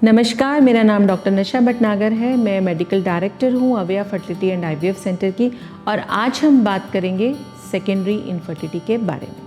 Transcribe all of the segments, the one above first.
नमस्कार, मेरा नाम डॉक्टर नशा भटनागर है। मैं मेडिकल डायरेक्टर हूँ अवेया फर्टिलिटी एंड आईवीएफ सेंटर की, और आज हम बात करेंगे सेकेंडरी इनफर्टिलिटी के बारे में।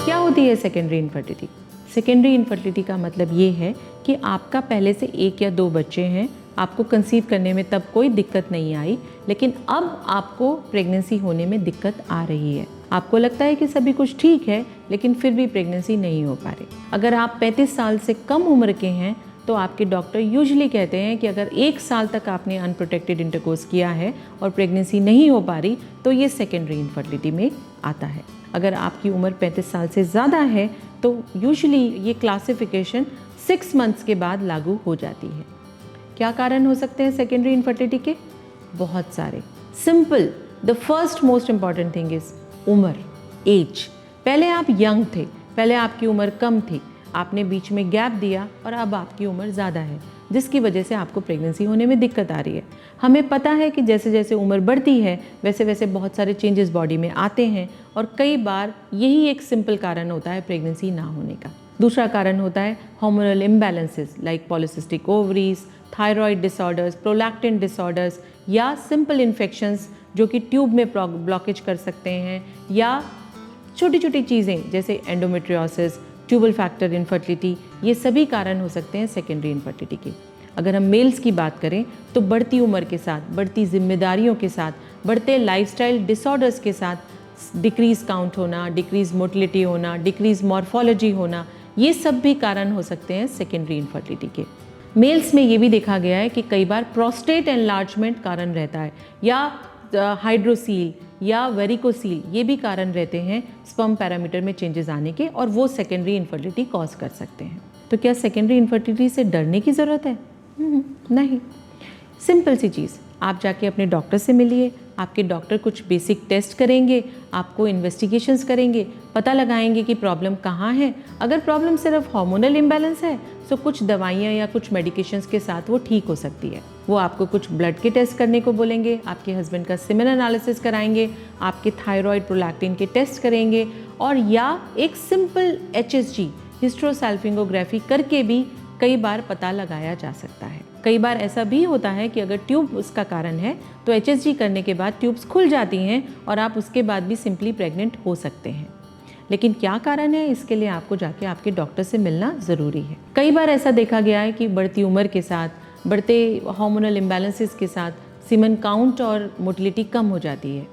क्या होती है सेकेंडरी इनफर्टिलिटी? सेकेंडरी इनफर्टिलिटी का मतलब ये है कि आपका पहले से 1 या 2 बच्चे हैं, आपको कंसीव करने में तब कोई दिक्कत नहीं आई, लेकिन अब आपको प्रेगनेंसी होने में दिक्कत आ रही है। आपको लगता है कि सभी कुछ ठीक है, लेकिन फिर भी प्रेगनेंसी नहीं हो पा रही। अगर आप 35 साल से कम उम्र के हैं तो आपके डॉक्टर यूजुअली कहते हैं कि अगर 1 साल तक आपने अनप्रोटेक्टेड इंटरकोर्स किया है और प्रेगनेंसी नहीं हो पा रही तो ये सेकेंडरी इनफर्टिलिटी में आता है। अगर आपकी उम्र 35 साल से ज़्यादा है तो यूजुअली ये क्लासिफिकेशन 6 मंथ्स के बाद लागू हो जाती है। क्या कारण हो सकते हैं सेकेंडरी इनफर्टिलिटी के? बहुत सारे। Simple, the first most important thing is उम्र, एज। पहले आप यंग थे, पहले आपकी उम्र कम थी, आपने बीच में गैप दिया और अब आपकी उम्र ज़्यादा है, जिसकी वजह से आपको प्रेगनेंसी होने में दिक्कत आ रही है। हमें पता है कि जैसे जैसे उम्र बढ़ती है वैसे वैसे बहुत सारे चेंजेस बॉडी में आते हैं, और कई बार यही एक सिंपल कारण होता है प्रेगनेंसी ना होने का। दूसरा कारण होता है hormonal imbalances like polycystic ovaries, thyroid disorders, prolactin disorders, या सिंपल इन्फेक्शंस जो कि ट्यूब में ब्लॉकेज कर सकते हैं, या छोटी छोटी चीज़ें जैसे एंडोमेट्रियोसिस, ट्यूबल फैक्टर इनफर्टिलिटी। ये सभी कारण हो सकते हैं सेकेंडरी इनफर्टिलिटी के। अगर हम मेल्स की बात करें तो बढ़ती उम्र के साथ, बढ़ती जिम्मेदारियों के साथ, बढ़ते लाइफस्टाइल डिसऑर्डर्स के साथ डिक्रीज काउंट होना, डिक्रीज मोटिलिटी होना, डिक्रीज मॉर्फोलॉजी होना, ये सब भी कारण हो सकते हैं सेकेंडरी इनफर्टिलिटी के। मेल्स में ये भी देखा गया है कि कई बार प्रोस्टेट एनलार्जमेंट कारण रहता है, या हाइड्रोसील या वेरिकोसील, ये भी कारण रहते हैं स्पर्म पैरामीटर में चेंजेस आने के, और वो सेकेंडरी इनफर्टिलिटी कॉज कर सकते हैं। तो क्या सेकेंडरी इनफर्टिलिटी से डरने की ज़रूरत है? नहीं। सिंपल सी चीज़, आप जाके अपने डॉक्टर से मिलिए, आपके डॉक्टर कुछ बेसिक टेस्ट करेंगे, आपको इन्वेस्टिगेशंस करेंगे, पता लगाएंगे कि प्रॉब्लम कहाँ है। अगर प्रॉब्लम सिर्फ हार्मोनल इम्बैलेंस है तो कुछ दवाइयाँ या कुछ मेडिकेशंस के साथ वो ठीक हो सकती है। वो आपको कुछ ब्लड के टेस्ट करने को बोलेंगे, आपके हस्बैंड का सीमेन एनालिसिस कराएंगे, आपके थायराइड प्रोलैक्टिन के टेस्ट करेंगे, और या एक सिंपल HSG हिस्ट्रोसैल्फिंगोग्राफी करके भी कई बार पता लगाया जा सकता है। कई बार ऐसा भी होता है कि अगर ट्यूब उसका कारण है तो HSG करने के बाद ट्यूब्स खुल जाती हैं और आप उसके बाद भी सिंपली प्रेग्नेंट हो सकते हैं। लेकिन क्या कारण है, इसके लिए आपको जाके आपके डॉक्टर से मिलना ज़रूरी है। कई बार ऐसा देखा गया है कि बढ़ती उम्र के साथ, बढ़ते हार्मोनल इम्बैलेंसेस के साथ सीमेन काउंट और मोटिलिटी कम हो जाती है।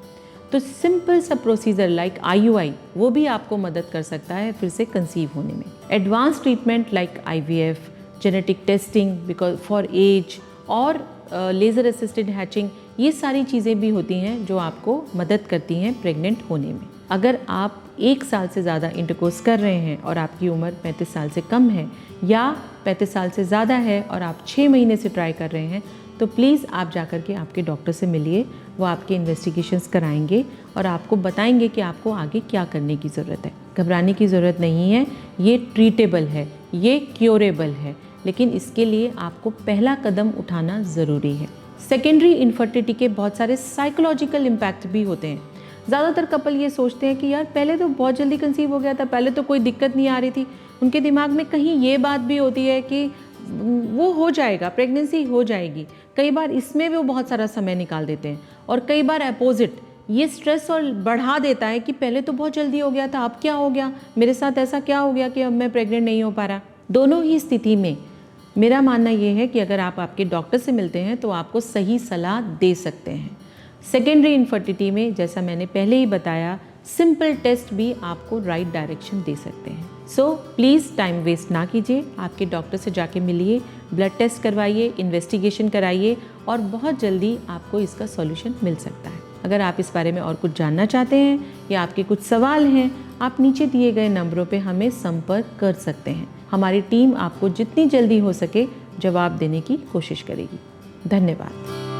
तो सिंपल सा प्रोसीजर लाइक IUI वो भी आपको मदद कर सकता है फिर से कंसीव होने में। Advance treatment like IVF, genetic testing because for age, और लेज़र असिस्टेड हैचिंग, ये सारी चीज़ें भी होती हैं जो आपको मदद करती हैं प्रेग्नेंट होने में। अगर आप 1 साल से ज़्यादा इंटरकोर्स कर रहे हैं और आपकी उम्र 35 साल से कम है, या 35 साल से ज़्यादा है और आप 6 महीने से ट्राई कर रहे हैं, तो प्लीज़ आप जाकर के आपके डॉक्टर से मिलिए। वो आपके इन्वेस्टिगेशंस कराएंगे और आपको बताएंगे कि आपको आगे क्या करने की ज़रूरत है। घबराने की ज़रूरत नहीं है, ये ट्रीटेबल है, ये क्योरेबल है, लेकिन इसके लिए आपको पहला कदम उठाना ज़रूरी है। सेकेंडरी इनफर्टिलिटी के बहुत सारे साइकोलॉजिकल इम्पैक्ट भी होते हैं। ज़्यादातर कपल ये सोचते हैं कि यार पहले तो बहुत जल्दी कंसीव हो गया था, पहले तो कोई दिक्कत नहीं आ रही थी। उनके दिमाग में कहीं ये बात भी होती है कि वो हो जाएगा, प्रेगनेंसी हो जाएगी। कई बार इसमें भी वो बहुत सारा समय निकाल देते हैं, और कई बार अपोजिट, ये स्ट्रेस और बढ़ा देता है कि पहले तो बहुत जल्दी हो गया था, अब क्या हो गया, मेरे साथ ऐसा क्या हो गया कि अब मैं प्रेग्नेंट नहीं हो पा रहा। दोनों ही स्थिति में मेरा मानना ये है कि अगर आप आपके डॉक्टर से मिलते हैं तो आपको सही सलाह दे सकते हैं। सेकेंडरी इनफर्टिलिटी में जैसा मैंने पहले ही बताया, सिंपल टेस्ट भी आपको राइट डायरेक्शन दे सकते हैं। सो प्लीज़ टाइम वेस्ट ना कीजिए, आपके डॉक्टर से जाके मिलिए, ब्लड टेस्ट करवाइए, इन्वेस्टिगेशन कराइए, और बहुत जल्दी आपको इसका सॉल्यूशन मिल सकता है। अगर आप इस बारे में और कुछ जानना चाहते हैं या आपके कुछ सवाल हैं, आप नीचे दिए गए नंबरों पे हमें संपर्क कर सकते हैं। हमारी टीम आपको जितनी जल्दी हो सके जवाब देने की कोशिश करेगी। धन्यवाद।